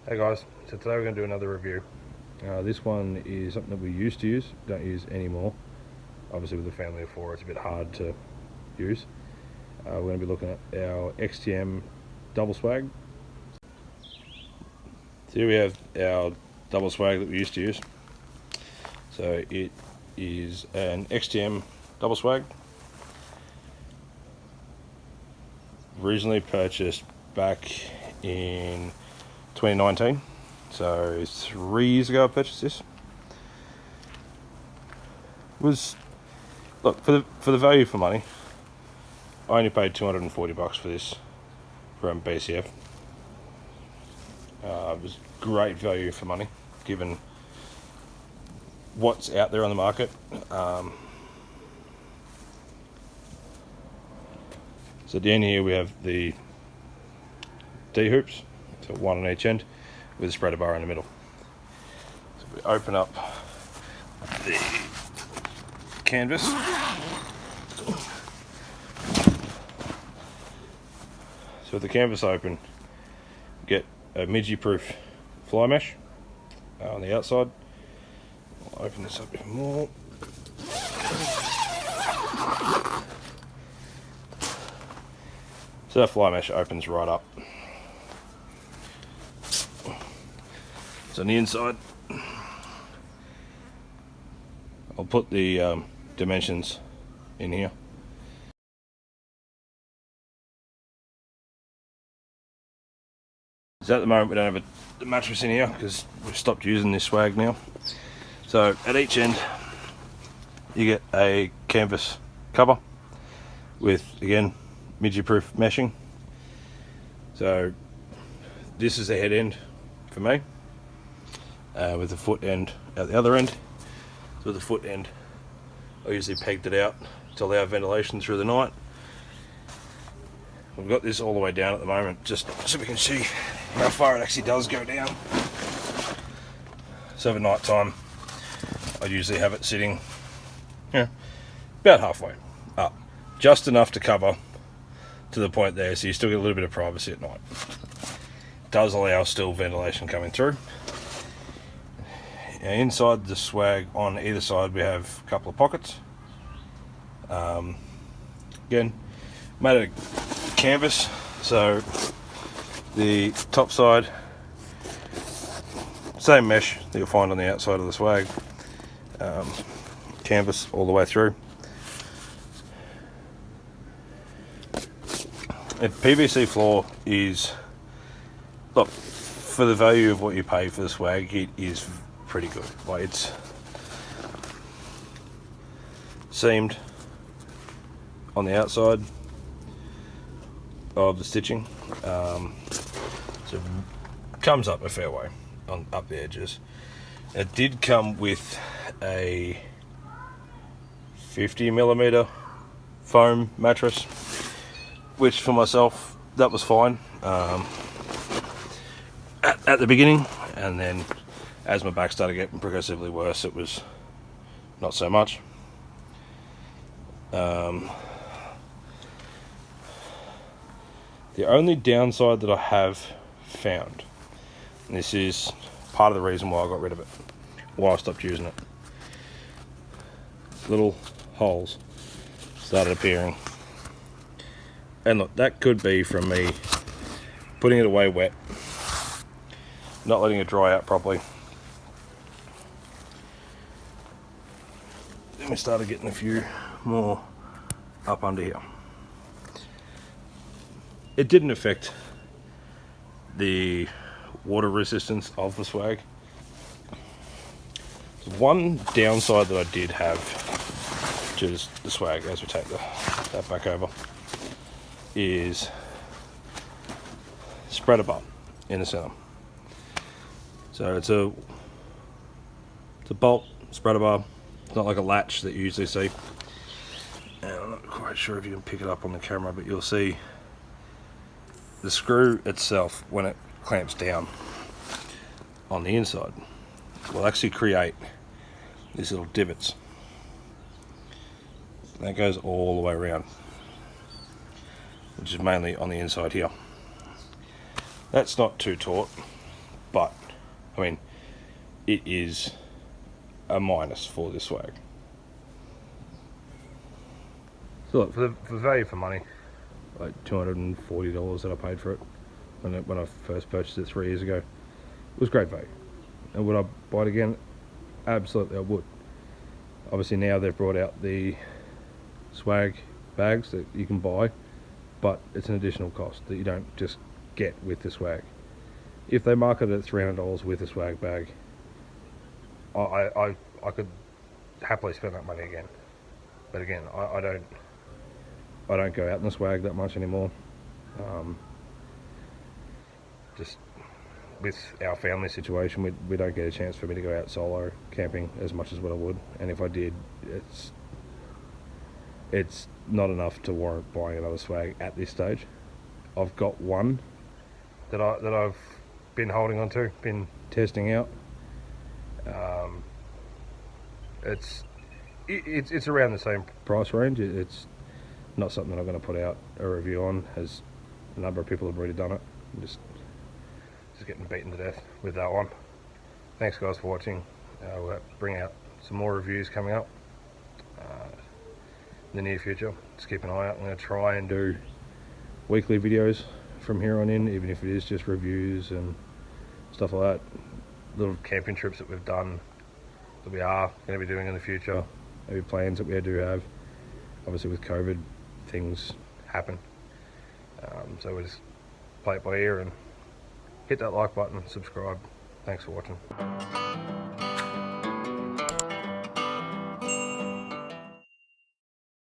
Hey guys, so today we're going to do another review. This one is something that we used to use, don't use anymore. Obviously with a family of four it's a bit hard to use. We're going to be looking at our XTM double swag. So here we have our double swag that we used to use. So it is an XTM double swag. Originally purchased back in 2019. So 3 years ago I purchased this. Look, for the value for money, I only paid $240 for this from BCF. It was great value for money given what's out there on the market. So down here we have the D hoops, so one on each end with a spreader bar in the middle. So we open up the canvas. So with the canvas open, get a midgie-proof fly mesh on the outside. I'll open this up even more. So that fly mesh opens right up. So on the inside, I'll put the dimensions in here. So at the moment we don't have a mattress in here because we've stopped using this swag now. So at each end you get a canvas cover with, again, midgie-proof meshing. So this is the head end for me, with the foot end at the other end. So with the foot end I usually pegged it out to allow ventilation through the night. We've got this all the way down at the moment just so we can see how far it actually does go down. So for night time I usually have it sitting about halfway up, just enough to cover to the point there so you still get a little bit of privacy at night. Does allow still ventilation coming through. Now inside the swag on either side we have a couple of pockets. Again, made of canvas, so the top side, same mesh that you'll find on the outside of the swag. Canvas all the way through. A PVC floor is, look, for the value of what you pay for the swag, it is pretty good. Like, it's seamed on the outside of the stitching, so it comes up a fair way on up the edges. It did come with a 50mm foam mattress, which for myself that was fine at the beginning, and then as my back started getting progressively worse it was not so much. The only downside that I have found, and this is part of the reason why I got rid of it, why I stopped using it, little holes started appearing. And look, that could be from me putting it away wet, not letting it dry out properly. Then we started getting a few more up under here. It didn't affect the water resistance of the swag. One downside that I did have to the swag, as we take that back over, is spreader bar in the center. So it's a bolt spreader bar. It's not like a latch that you usually see. And I'm not quite sure if you can pick it up on the camera, but you'll see the screw itself, when it clamps down on the inside, will actually create these little divots. And that goes all the way around, which is mainly on the inside here. That's not too taut, but I mean, it is a minus for this swag. So look, for value for money, like $240 that I paid for it when I first purchased it 3 years ago, it was great value. And would I buy it again? Absolutely, I would. Obviously now they've brought out the swag bags that you can buy, but it's an additional cost that you don't just get with the swag. If they market it at $300 with a swag bag, I could happily spend that money again. But again, I don't go out in the swag that much anymore. Just with our family situation, we don't get a chance for me to go out solo camping as much as what I would, and if I did, it's not enough to warrant buying another swag at this stage. I've got one that I've been holding on to, been testing out. It's around the same price range. It's not something I'm going to put out a review on, as a number of people have already done it. I'm just getting beaten to death with that one. Thanks guys for watching. We'll bring out some more reviews coming up in the near future. Just keep an eye out. I'm going to try and do weekly videos from here on in, even if it is just reviews and stuff like that. Little camping trips that we've done, that we are going to be doing in the future, maybe plans that we do have. Obviously with COVID, things happen, so we just play it by ear and hit that like button, subscribe. Thanks for watching.